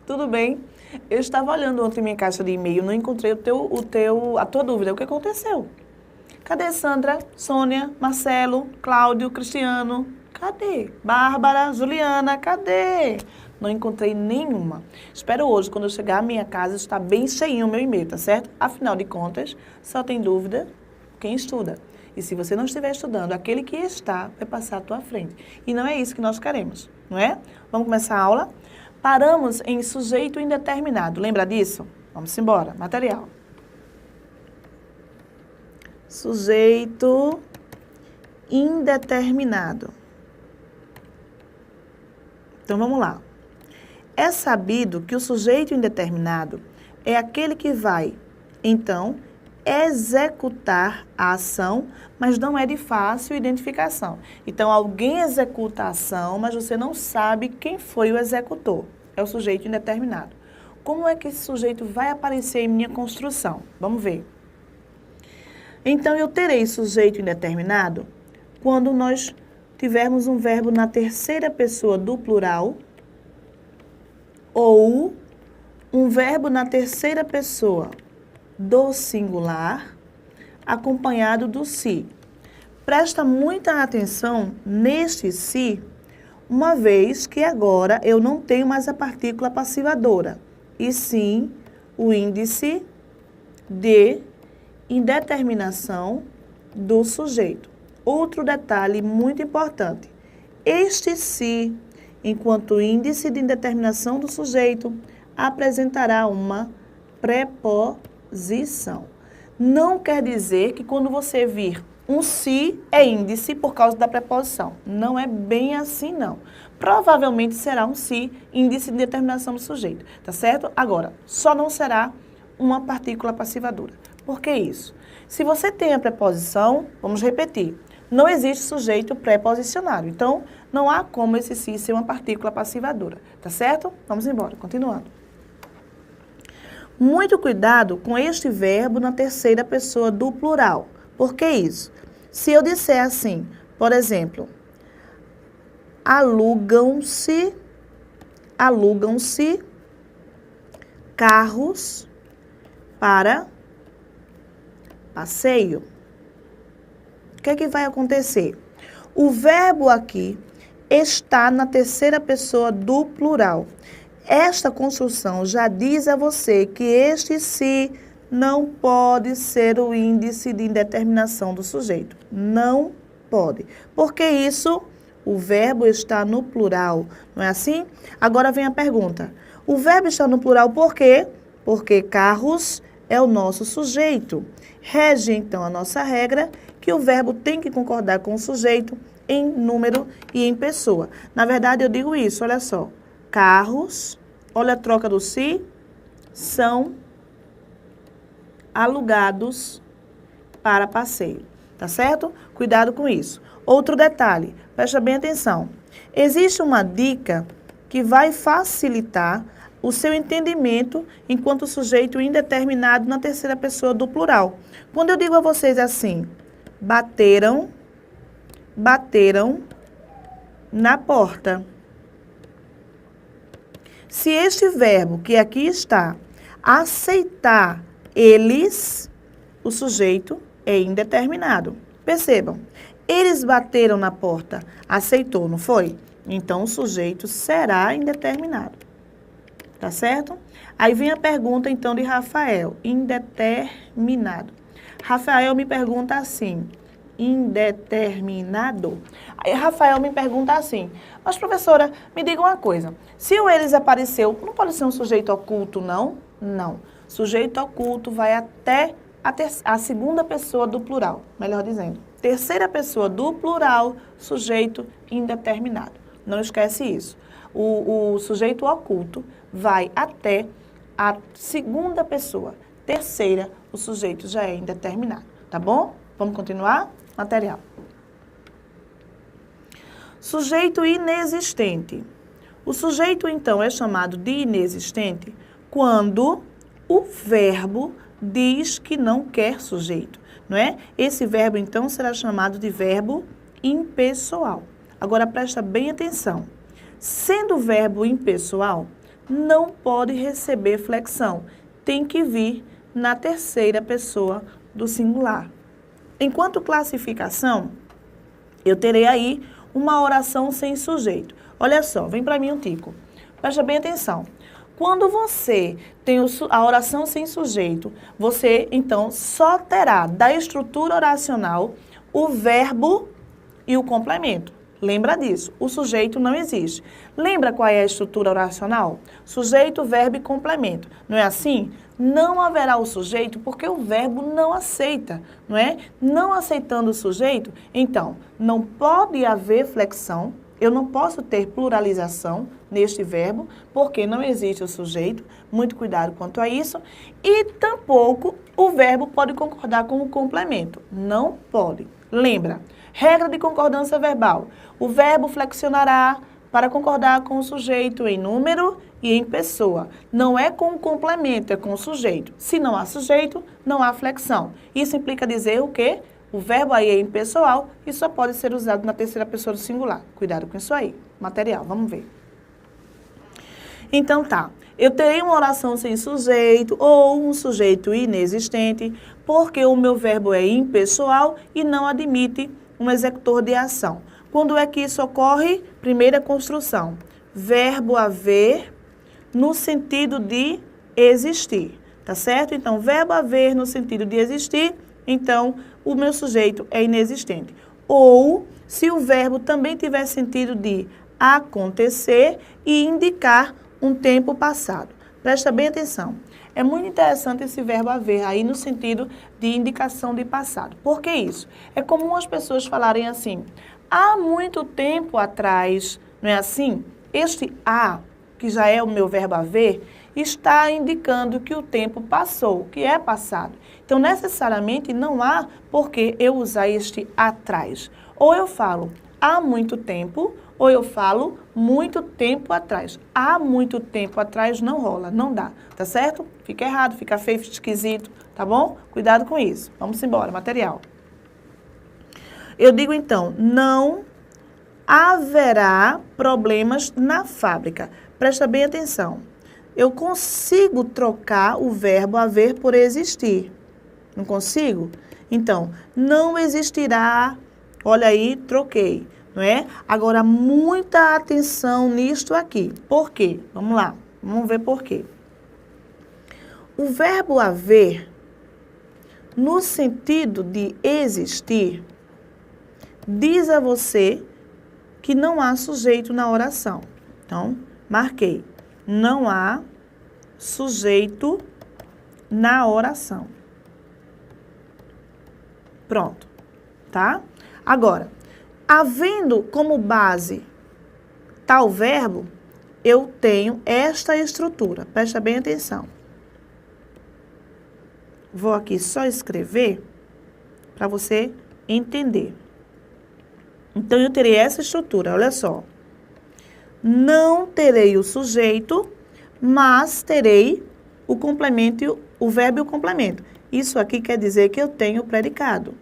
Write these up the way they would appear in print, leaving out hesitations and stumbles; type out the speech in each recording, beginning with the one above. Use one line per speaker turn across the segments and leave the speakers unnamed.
Tudo bem? Eu estava olhando ontem minha caixa de e-mail, não encontrei a tua dúvida. O que aconteceu? Cadê Sandra, Sônia, Marcelo, Cláudio, Cristiano? Cadê? Bárbara, Juliana, cadê? Não encontrei nenhuma. Espero hoje, quando eu chegar à minha casa, estar bem cheinho o meu e-mail, tá certo? Afinal de contas, só tem dúvida quem estuda. E se você não estiver estudando, aquele que está vai passar à tua frente. E não é isso que nós queremos, não é? Vamos começar a aula? Paramos em sujeito indeterminado. Lembra disso? Vamos embora. Material. Sujeito indeterminado. Então, vamos lá. É sabido que o sujeito indeterminado é aquele que vai, então, executar a ação, mas não é de fácil identificação. Então, alguém executa a ação, mas você não sabe quem foi o executor. É o sujeito indeterminado. Como é que esse sujeito vai aparecer em minha construção? Vamos ver. Então, eu terei sujeito indeterminado quando nós tivermos um verbo na terceira pessoa do plural ou um verbo na terceira pessoa do singular, acompanhado do se. Presta muita atenção neste se, uma vez que agora eu não tenho mais a partícula passivadora, e sim o índice de indeterminação do sujeito. Outro detalhe muito importante, este se, enquanto índice de indeterminação do sujeito, apresentará uma preposição. Não quer dizer que quando você vir um se é índice por causa da preposição. Não é bem assim, não. Provavelmente será um se, índice de determinação do sujeito, tá certo? Agora, só não será uma partícula passivadora. Por que isso? Se você tem a preposição, vamos repetir, não existe sujeito preposicionado. Então, não há como esse se ser uma partícula passivadora, tá certo? Vamos embora, continuando. Muito cuidado com este verbo na terceira pessoa do plural. Por que isso? Se eu disser assim, por exemplo, alugam-se carros para passeio. O que é que vai acontecer? O verbo aqui está na terceira pessoa do plural. Esta construção já diz a você que este se não pode ser o índice de indeterminação do sujeito. Não pode. Por que isso? O verbo está no plural, não é assim? Agora vem a pergunta. O verbo está no plural por quê? Porque carros é o nosso sujeito. Rege, então, a nossa regra que o verbo tem que concordar com o sujeito em número e em pessoa. Na verdade, eu digo isso, olha só. Carros, olha a troca do se, são alugados para passeio, tá certo? Cuidado com isso. Outro detalhe, presta bem atenção. Existe uma dica que vai facilitar o seu entendimento enquanto sujeito indeterminado na terceira pessoa do plural. Quando eu digo a vocês assim, bateram na porta. Se este verbo que aqui está, aceitar eles, o sujeito é indeterminado. Percebam, eles bateram na porta, aceitou, não foi? Então, o sujeito será indeterminado. Tá certo? Aí vem a pergunta, então, de Rafael, indeterminado. Rafael me pergunta assim, indeterminado? Aí Rafael me pergunta assim, mas professora, me diga uma coisa, se o eles apareceu, não pode ser um sujeito oculto, não? Não. Sujeito oculto vai até a segunda pessoa do plural, melhor dizendo. Terceira pessoa do plural, sujeito indeterminado. Não esquece isso. O sujeito oculto vai até a segunda pessoa. Terceira, o sujeito já é indeterminado. Tá bom? Vamos continuar? Material. Sujeito inexistente. O sujeito, então, é chamado de inexistente quando o verbo diz que não quer sujeito, não é? Esse verbo, então, será chamado de verbo impessoal. Agora, presta bem atenção. Sendo o verbo impessoal, não pode receber flexão. Tem que vir na terceira pessoa do singular. Enquanto classificação, eu terei aí uma oração sem sujeito. Olha só, vem para mim um tico. Presta bem atenção. Quando você tem a oração sem sujeito, você, então, só terá da estrutura oracional o verbo e o complemento. Lembra disso, o sujeito não existe. Lembra qual é a estrutura oracional? Sujeito, verbo e complemento. Não é assim? Não haverá o sujeito porque o verbo não aceita, não é? Não aceitando o sujeito, então, não pode haver flexão. Eu não posso ter pluralização neste verbo, porque não existe o sujeito, muito cuidado quanto a isso, e tampouco o verbo pode concordar com o complemento, não pode. Lembra, regra de concordância verbal, o verbo flexionará para concordar com o sujeito em número e em pessoa. Não é com o complemento, é com o sujeito. Se não há sujeito, não há flexão. Isso implica dizer o quê? O verbo aí é impessoal e só pode ser usado na terceira pessoa do singular. Cuidado com isso aí. Material, vamos ver. Então tá, eu terei uma oração sem sujeito ou um sujeito inexistente porque o meu verbo é impessoal e não admite um executor de ação. Quando é que isso ocorre? Primeira construção. Verbo haver no sentido de existir, tá certo? Então, verbo haver no sentido de existir, então, o meu sujeito é inexistente. Ou, se o verbo também tiver sentido de acontecer e indicar um tempo passado. Presta bem atenção. É muito interessante esse verbo haver aí no sentido de indicação de passado. Por que isso? É comum as pessoas falarem assim, há muito tempo atrás, não é assim? Este há, que já é o meu verbo haver, está indicando que o tempo passou, que é passado. Então, necessariamente, não há por que eu usar este atrás. Ou eu falo há muito tempo, ou eu falo muito tempo atrás. Há muito tempo atrás não rola, não dá, tá certo? Fica errado, fica feio, fica esquisito, tá bom? Cuidado com isso. Vamos embora, material. Eu digo então, não haverá problemas na fábrica. Presta bem atenção. Eu consigo trocar o verbo haver por existir. Não consigo? Então, não existirá, olha aí, troquei, não é? Agora, muita atenção nisto aqui. Por quê? Vamos lá, vamos ver por quê. O verbo haver, no sentido de existir, diz a você que não há sujeito na oração. Então, marquei. Não há sujeito na oração. Pronto, tá? Agora, havendo como base tal verbo, eu tenho esta estrutura. Presta bem atenção. Vou aqui só escrever para você entender. Então, eu terei essa estrutura, olha só. Não terei o sujeito, mas terei o complemento, o verbo e o complemento. Isso aqui quer dizer que eu tenho o predicado.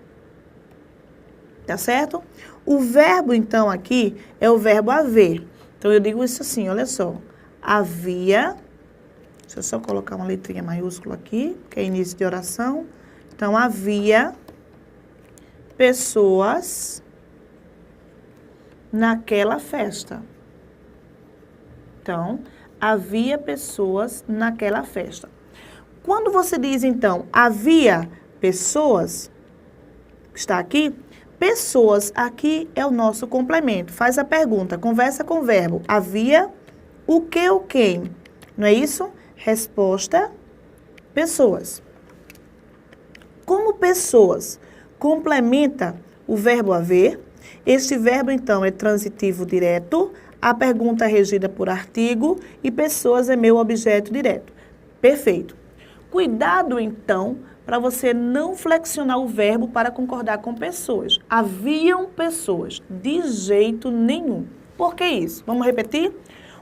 Tá certo? O verbo, então, aqui é o verbo haver. Então, eu digo isso assim, olha só. Havia, deixa eu só colocar uma letrinha maiúscula aqui, que é início de oração. Então, havia pessoas naquela festa. Então, havia pessoas naquela festa. Quando você diz, então, havia pessoas, está aqui, pessoas aqui é o nosso complemento. Faz a pergunta, conversa com o verbo. Havia o que ou quem? Não é isso? Resposta, pessoas. Como pessoas complementa o verbo haver, este verbo, então, é transitivo direto, a pergunta é regida por artigo e pessoas é meu objeto direto. Perfeito. Cuidado, então, para você não flexionar o verbo para concordar com pessoas. Haviam pessoas, de jeito nenhum. Por que isso? Vamos repetir?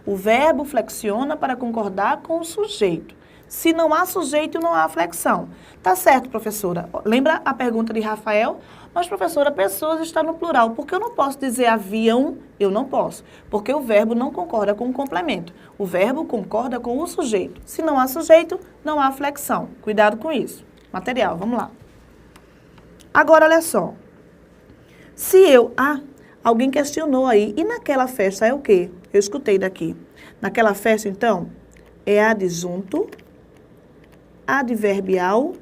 O verbo flexiona para concordar com o sujeito. Se não há sujeito, não há flexão. Tá certo, professora? Lembra a pergunta de Rafael? Mas, professora, pessoas está no plural. Por que eu não posso dizer haviam? Eu não posso. Porque o verbo não concorda com o complemento. O verbo concorda com o sujeito. Se não há sujeito, não há flexão. Cuidado com isso. Material, vamos lá. Agora, olha só. Se eu... alguém questionou aí. E naquela festa é o quê? Eu escutei daqui. Naquela festa, então, é adjunto adverbial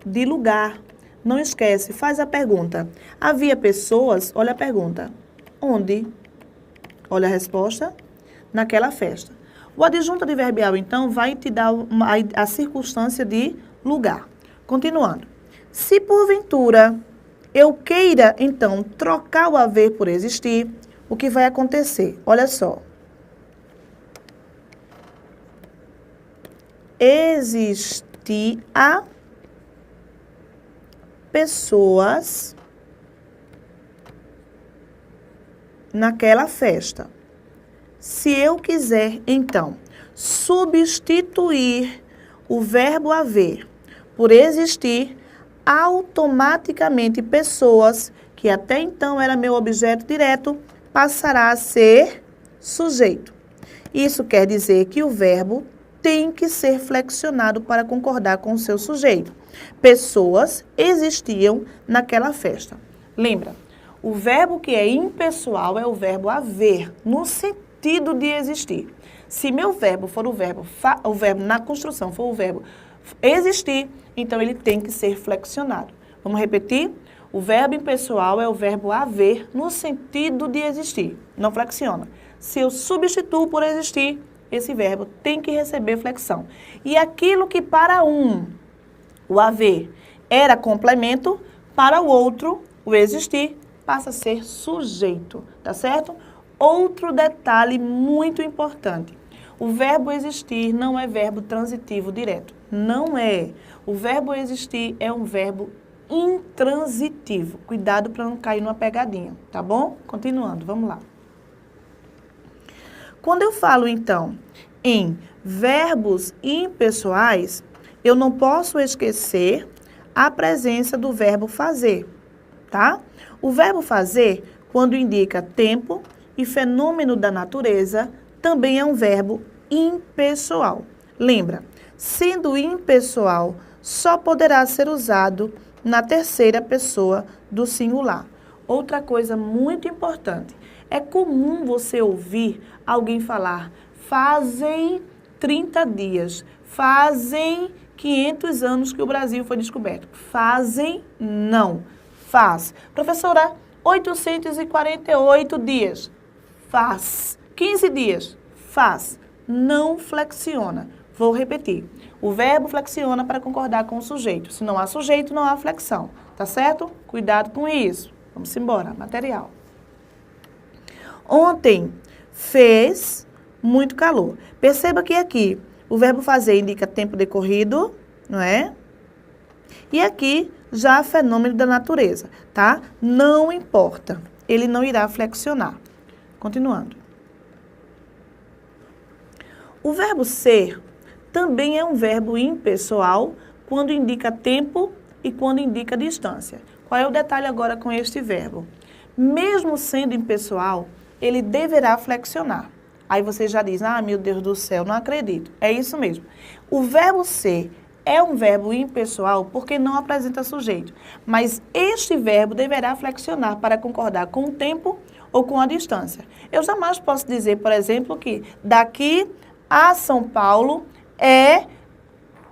de lugar. Não esquece, faz a pergunta. Havia pessoas, olha a pergunta. Onde? Olha a resposta. Naquela festa. O adjunto adverbial, então, vai te dar a circunstância de lugar. Continuando. Se porventura eu queira, então, trocar o haver por existir, o que vai acontecer? Olha só. Existia pessoas naquela festa. Se eu quiser, então, substituir o verbo haver por existir, automaticamente pessoas, que até então era meu objeto direto, passará a ser sujeito. Isso quer dizer que o verbo tem que ser flexionado para concordar com o seu sujeito. Pessoas existiam naquela festa. Lembra, o verbo que é impessoal é o verbo haver, no sentido de existir. Se meu verbo for o verbo na construção for o verbo existir, então ele tem que ser flexionado. Vamos repetir? O verbo impessoal é o verbo haver, no sentido de existir. Não flexiona. Se eu substituo por existir, esse verbo tem que receber flexão. E aquilo que para um, o haver, era complemento, para o outro, o existir, passa a ser sujeito, tá certo? Outro detalhe muito importante. O verbo existir não é verbo transitivo direto. Não é. O verbo existir é um verbo intransitivo. Cuidado para não cair numa pegadinha, tá bom? Continuando, vamos lá. Quando eu falo, então, em verbos impessoais, eu não posso esquecer a presença do verbo fazer, tá? O verbo fazer, quando indica tempo e fenômeno da natureza, também é um verbo impessoal. Lembra, sendo impessoal, só poderá ser usado na terceira pessoa do singular. Outra coisa muito importante, é comum você ouvir alguém falar, fazem 30 dias, fazem 500 anos que o Brasil foi descoberto. Fazem, não. Faz. Professora, 848 dias. Faz. 15 dias. Faz. Não flexiona. Vou repetir. O verbo flexiona para concordar com o sujeito. Se não há sujeito, não há flexão. Tá certo? Cuidado com isso. Vamos embora. Material. Ontem fez muito calor. Perceba que aqui o verbo fazer indica tempo decorrido, não é? E aqui já fenômeno da natureza, tá? Não importa. Ele não irá flexionar. Continuando. O verbo ser também é um verbo impessoal quando indica tempo e quando indica distância. Qual é o detalhe agora com este verbo? Mesmo sendo impessoal, ele deverá flexionar. Aí você já diz, meu Deus do céu, não acredito. É isso mesmo. O verbo ser é um verbo impessoal porque não apresenta sujeito. Mas este verbo deverá flexionar para concordar com o tempo ou com a distância. Eu jamais posso dizer, por exemplo, que daqui a São Paulo é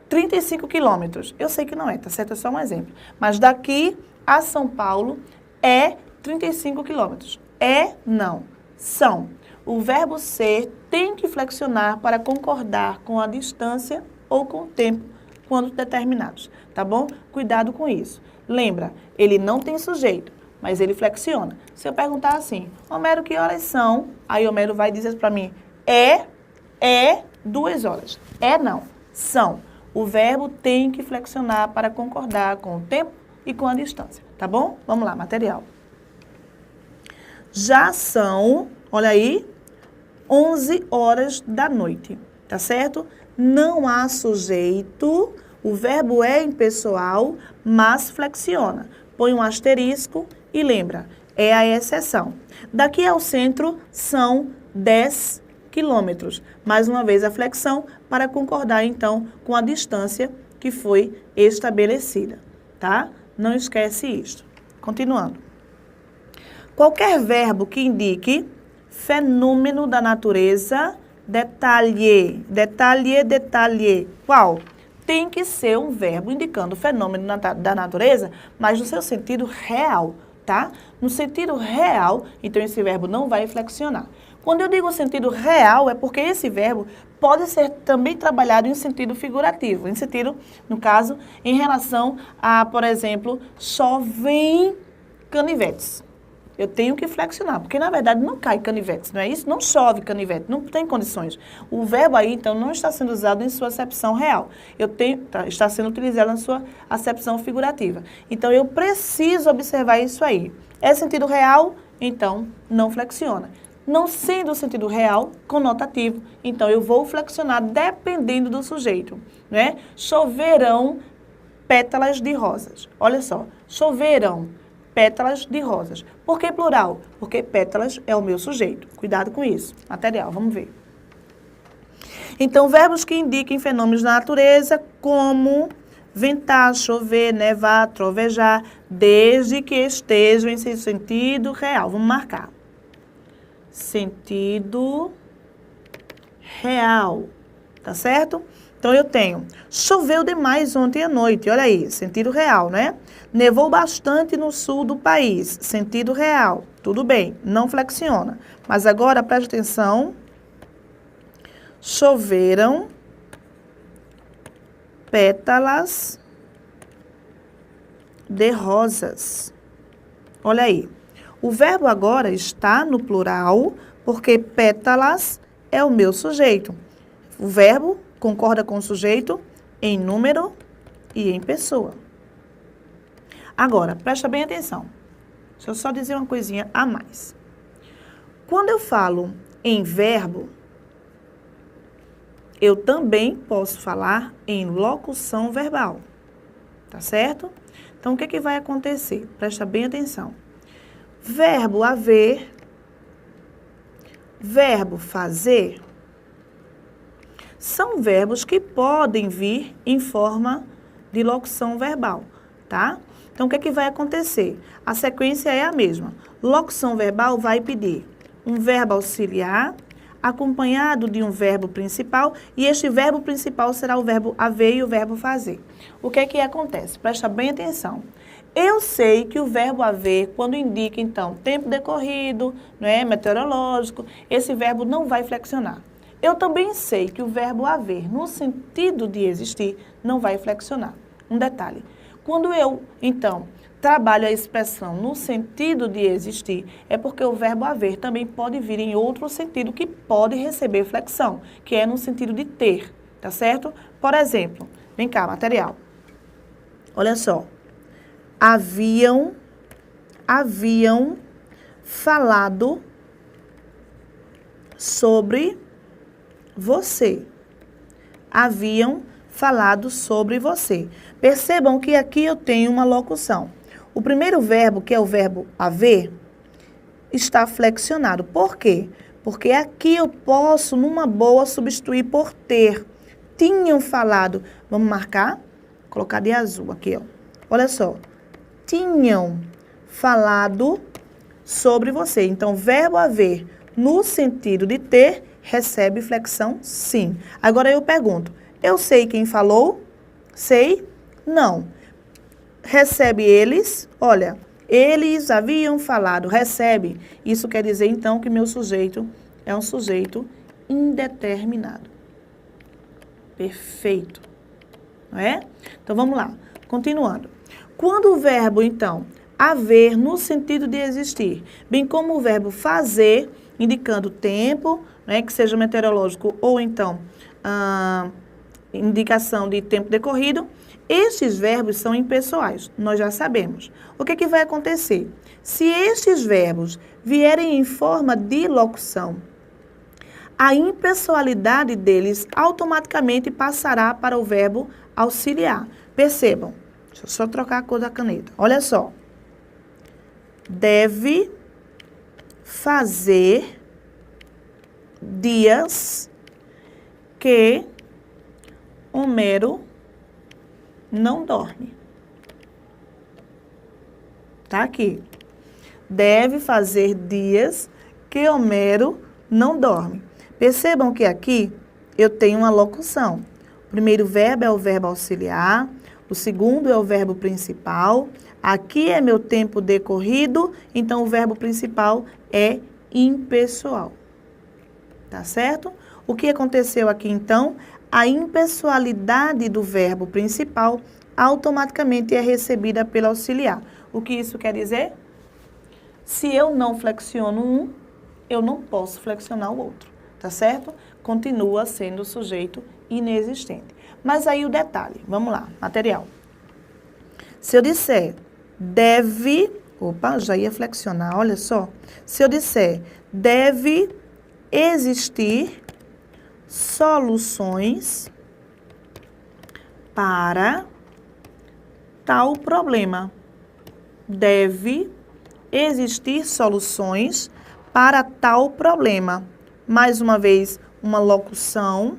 35 quilômetros. Eu sei que não é, tá certo? É só um exemplo. Mas daqui a São Paulo é 35 quilômetros. É, não. São. O verbo ser tem que flexionar para concordar com a distância ou com o tempo, quando determinados, tá bom? Cuidado com isso. Lembra, ele não tem sujeito, mas ele flexiona. Se eu perguntar assim, Homero, que horas são? Aí Homero vai dizer para mim, é 2 horas. É não, são. O verbo tem que flexionar para concordar com o tempo e com a distância, tá bom? Vamos lá, material. Já são, olha aí, 11 horas da noite, tá certo? não há sujeito, o verbo é impessoal, mas flexiona. Põe um asterisco e lembra, é a exceção. Daqui ao centro são 10 quilômetros. Mais uma vez a flexão para concordar então com a distância que foi estabelecida, tá? Não esquece isto. Continuando. Qualquer verbo que indique fenômeno da natureza, detalhe, detalhe, detalhe. Qual? Tem que ser um verbo indicando fenômeno da natureza, mas no seu sentido real, tá? No sentido real, então esse verbo não vai flexionar. Quando eu digo sentido real, é porque esse verbo pode ser também trabalhado em sentido figurativo, em sentido, no caso, em relação a, por exemplo, chovem canivetes. Eu tenho que flexionar, porque na verdade não cai canivetes, não é isso? Não chove canivete, não tem condições. O verbo aí, então, não está sendo usado em sua acepção real. Está sendo utilizado na sua acepção figurativa. Então, eu preciso observar isso aí. É sentido real? Então, não flexiona. Não sendo o sentido real, conotativo, então eu vou flexionar dependendo do sujeito, né? Choverão pétalas de rosas. Olha só, choverão pétalas de rosas. Por que plural? Porque pétalas é o meu sujeito. Cuidado com isso. Material, vamos ver. Então, verbos que indiquem fenômenos da natureza, como ventar, chover, nevar, trovejar, desde que estejam em seu sentido real. Vamos marcar. Sentido real, tá certo? Então, eu tenho, choveu demais ontem à noite, olha aí, sentido real, né? Nevou bastante no sul do país, sentido real, tudo bem, não flexiona. Mas agora, preste atenção, choveram pétalas de rosas, olha aí. O verbo agora está no plural, porque pétalas é o meu sujeito. O verbo concorda com o sujeito em número e em pessoa. Agora, presta bem atenção. Deixa eu só dizer uma coisinha a mais. Quando eu falo em verbo, eu também posso falar em locução verbal. Tá certo? Então, o que vai acontecer? Presta bem atenção. Verbo haver, verbo fazer, são verbos que podem vir em forma de locução verbal, tá? Então, o que vai acontecer? A sequência é a mesma. Locução verbal vai pedir um verbo auxiliar, acompanhado de um verbo principal, e este verbo principal será o verbo haver e o verbo fazer. O que acontece? Presta bem atenção. Eu sei que o verbo haver, quando indica, então, tempo decorrido, não é, meteorológico, esse verbo não vai flexionar. Eu também sei que o verbo haver, no sentido de existir, não vai flexionar. Um detalhe, quando eu, então, trabalho a expressão no sentido de existir, é porque o verbo haver também pode vir em outro sentido que pode receber flexão, que é no sentido de ter, tá certo? Por exemplo, vem cá, material. Olha só. Haviam falado sobre você. Haviam falado sobre você. Percebam que aqui eu tenho uma locução. O primeiro verbo, que é o verbo haver, está flexionado. Por quê? Porque aqui eu posso, numa boa, substituir por ter. Tinham falado. Vamos marcar? Colocar de azul aqui, ó. Olha só. Tinham falado sobre você. Então, verbo haver no sentido de ter, recebe flexão sim. Agora eu pergunto, eu sei quem falou? Sei? Não. Recebe eles? Olha, eles haviam falado, recebe. Isso quer dizer então que meu sujeito é um sujeito indeterminado. Perfeito. Não é? Então vamos lá, continuando. Quando o verbo, então, haver no sentido de existir, bem como o verbo fazer, indicando tempo, né, que seja meteorológico ou então indicação de tempo decorrido, estes verbos são impessoais, nós já sabemos. O que vai acontecer? Se estes verbos vierem em forma de locução, a impessoalidade deles automaticamente passará para o verbo auxiliar. Percebam, deixa eu só trocar a cor da caneta. Olha só. Deve fazer dias que Homero não dorme. Tá aqui. Deve fazer dias que Homero não dorme. Percebam que aqui eu tenho uma locução. O primeiro verbo é o verbo auxiliar, o segundo é o verbo principal. Aqui é meu tempo decorrido, então o verbo principal é impessoal. Tá certo? O que aconteceu aqui então? A impessoalidade do verbo principal automaticamente é recebida pelo auxiliar. O que isso quer dizer? Se eu não flexiono um, eu não posso flexionar o outro, tá certo? Continua sendo sujeito inexistente. Mas aí o detalhe, vamos lá, material. Se eu disser deve, opa, já ia flexionar, olha só. Se eu disser deve existir soluções para tal problema. Deve existir soluções para tal problema. Mais uma vez, uma locução.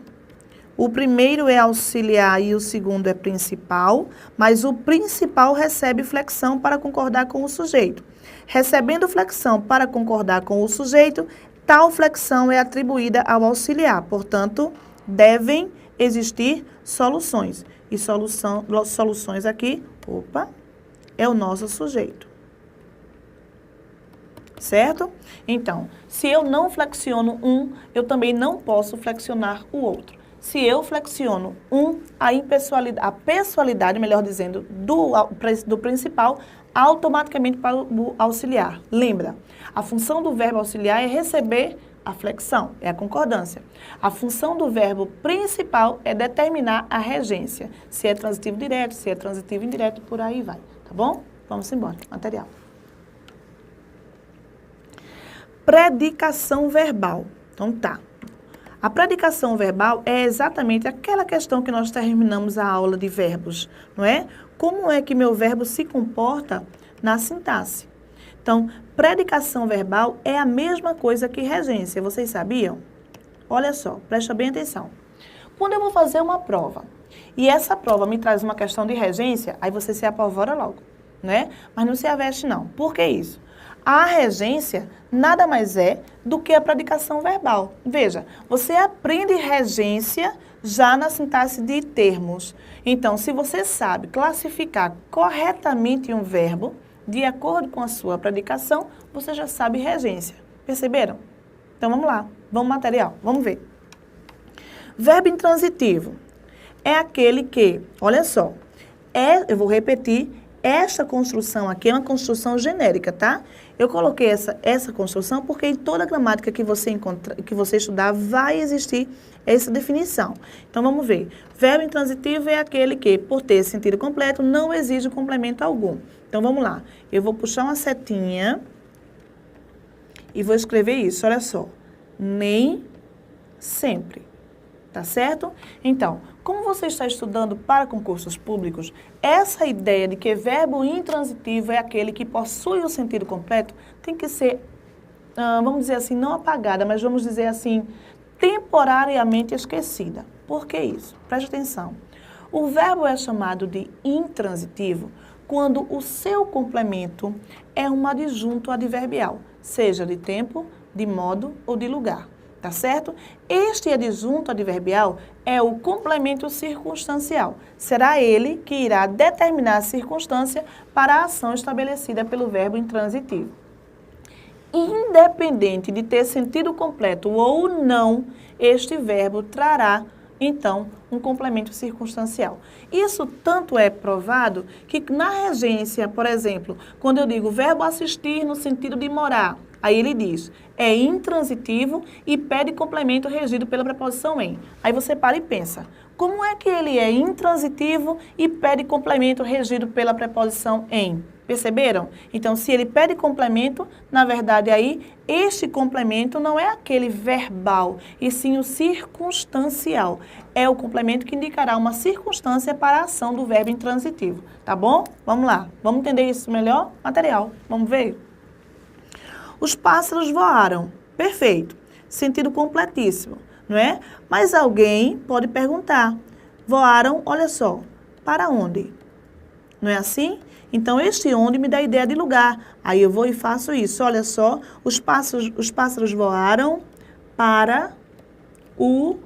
O primeiro é auxiliar e o segundo é principal, mas o principal recebe flexão para concordar com o sujeito. Recebendo flexão para concordar com o sujeito, tal flexão é atribuída ao auxiliar. Portanto, devem existir soluções. E soluções aqui, opa, é o nosso sujeito. Certo? Então, se eu não flexiono um, eu também não posso flexionar o outro. Se eu flexiono um, a pessoalidade, melhor dizendo, do principal, automaticamente para o auxiliar. Lembra, a função do verbo auxiliar é receber a flexão, é a concordância. A função do verbo principal é determinar a regência, se é transitivo direto, se é transitivo indireto, por aí vai, tá bom? Vamos embora, material. Predicação verbal. Então tá. A predicação verbal é exatamente aquela questão que nós terminamos a aula de verbos, não é? Como é que meu verbo se comporta na sintaxe? Então, predicação verbal é a mesma coisa que regência, vocês sabiam? Olha só, presta bem atenção. Quando eu vou fazer uma prova, e essa prova me traz uma questão de regência, aí você se apavora logo, né? Mas não se aveste não. Por que isso? A regência nada mais é do que a predicação verbal. Veja, você aprende regência já na sintaxe de termos. Então, se você sabe classificar corretamente um verbo, de acordo com a sua predicação, você já sabe regência. Perceberam? Então, vamos lá. Vamos material. Vamos ver. Verbo intransitivo é aquele que, olha só, eu vou repetir, esta construção aqui é uma construção genérica, tá? Eu coloquei essa construção porque em toda a gramática que você estudar vai existir essa definição. Então, vamos ver. Verbo intransitivo é aquele que, por ter sentido completo, não exige complemento algum. Então, vamos lá. Eu vou puxar uma setinha e vou escrever isso, olha só. Nem sempre. Tá certo? Então, como você está estudando para concursos públicos, essa ideia de que verbo intransitivo é aquele que possui o sentido completo tem que ser, vamos dizer assim, não apagada, mas vamos dizer assim, temporariamente esquecida. Por que isso? Preste atenção. O verbo é chamado de intransitivo quando o seu complemento é um adjunto adverbial, seja de tempo, de modo ou de lugar. Tá certo? Este adjunto adverbial é o complemento circunstancial. Será ele que irá determinar a circunstância para a ação estabelecida pelo verbo intransitivo. Independente de ter sentido completo ou não, este verbo trará, então, um complemento circunstancial. Isso tanto é provado que na regência, por exemplo, quando eu digo verbo assistir no sentido de morar, aí ele diz, é intransitivo e pede complemento regido pela preposição em. Aí você para e pensa, como é que ele é intransitivo e pede complemento regido pela preposição em? Perceberam? Então, se ele pede complemento, na verdade aí, este complemento não é aquele verbal, e sim o circunstancial. É o complemento que indicará uma circunstância para a ação do verbo intransitivo. Tá bom? Vamos lá. Vamos entender isso melhor? Material. Vamos ver? Os pássaros voaram. Perfeito. Sentido completíssimo, não é? Mas alguém pode perguntar. Voaram, olha só, para onde? Não é assim? Então, este onde me dá a ideia de lugar. Aí eu vou e faço isso. Olha só, os pássaros voaram para o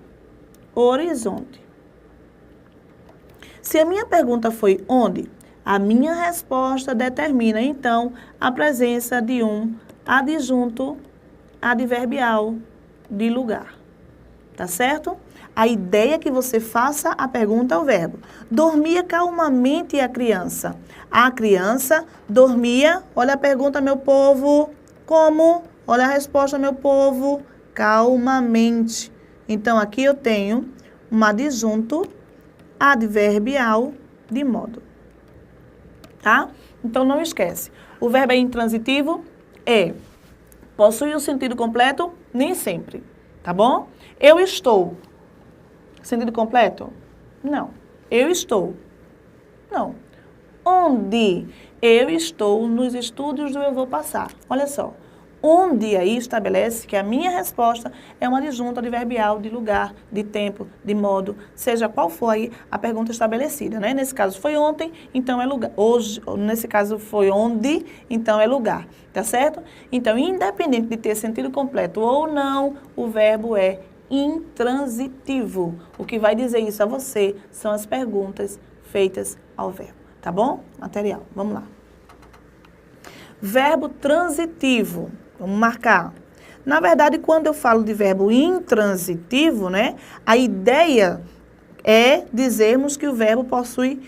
horizonte. Se a minha pergunta foi onde, a minha resposta determina, então, a presença de um adjunto adverbial de lugar. Tá certo? A ideia é que você faça a pergunta ao verbo. Dormia calmamente a criança. A criança dormia, olha a pergunta, meu povo, como? Olha a resposta, meu povo, calmamente. Então, aqui eu tenho um adjunto adverbial de modo. Tá? Então, não esquece. O verbo é intransitivo? É. Possui o sentido completo? Nem sempre. Tá bom? Eu estou. Sentido completo? Não. Eu estou. Não. Onde? Eu estou nos estúdios do Eu Vou Passar. Olha só. Onde aí estabelece que a minha resposta é uma adjunto adverbial de lugar, de tempo, de modo, seja qual for aí a pergunta estabelecida, né? Nesse caso foi ontem, então é lugar. Hoje, nesse caso foi onde, então é lugar, tá certo? Então, independente de ter sentido completo ou não, o verbo é intransitivo. O que vai dizer isso a você são as perguntas feitas ao verbo, tá bom? Material, vamos lá. Verbo transitivo. Vamos marcar. Na verdade, quando eu falo de verbo intransitivo, né, a ideia é dizermos que o verbo possui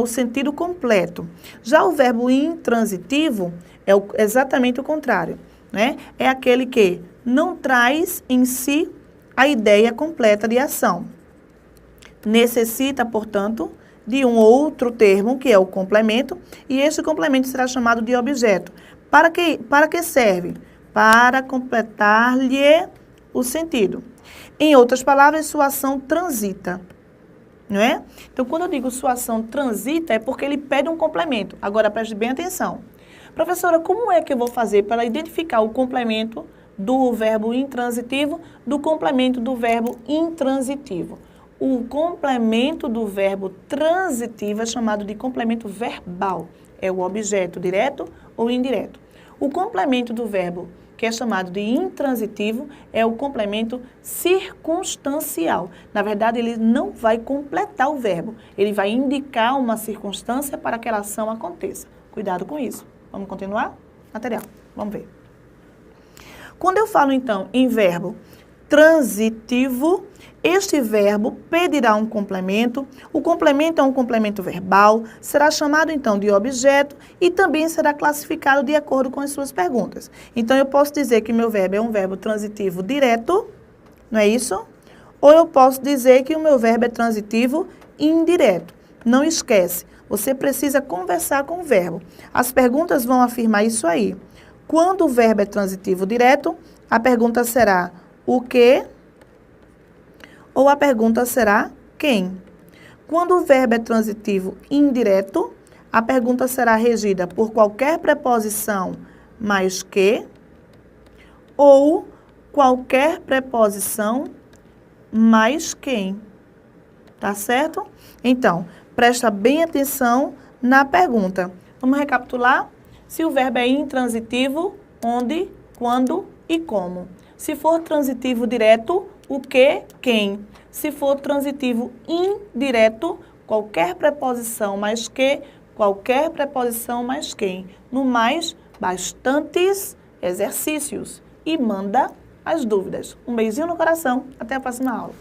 o sentido completo. Já o verbo intransitivo é exatamente o contrário, né? É aquele que não traz em si a ideia completa de ação. Necessita, portanto, de um outro termo, que é o complemento, e esse complemento será chamado de objeto. Para que serve? Para completar-lhe o sentido. Em outras palavras, sua ação transita, não é? Então, quando eu digo sua ação transita, é porque ele pede um complemento. Agora, preste bem atenção. Professora, como é que eu vou fazer para identificar o complemento do verbo intransitivo do complemento do verbo intransitivo? O complemento do verbo transitivo é chamado de complemento verbal. É o objeto direto ou indireto. O complemento do verbo, que é chamado de intransitivo, é o complemento circunstancial. Na verdade, ele não vai completar o verbo. Ele vai indicar uma circunstância para que aquela ação aconteça. Cuidado com isso. Vamos continuar? Material. Vamos ver. Quando eu falo, então, em verbo transitivo, este verbo pedirá um complemento. O complemento é um complemento verbal, será chamado então de objeto e também será classificado de acordo com as suas perguntas. Então, eu posso dizer que meu verbo é um verbo transitivo direto, não é isso? Ou eu posso dizer que o meu verbo é transitivo indireto. Não esquece, você precisa conversar com o verbo. As perguntas vão afirmar isso aí. Quando o verbo é transitivo direto, a pergunta será o que? Ou a pergunta será quem? Quando o verbo é transitivo indireto, a pergunta será regida por qualquer preposição mais que ou qualquer preposição mais quem. Tá certo? Então, presta bem atenção na pergunta. Vamos recapitular? Se o verbo é intransitivo, onde, quando e como. Se for transitivo direto, o que, quem. Se for transitivo indireto, qualquer preposição mais que, qualquer preposição mais quem. No mais, bastantes exercícios. E manda as dúvidas. Um beijinho no coração. Até a próxima aula.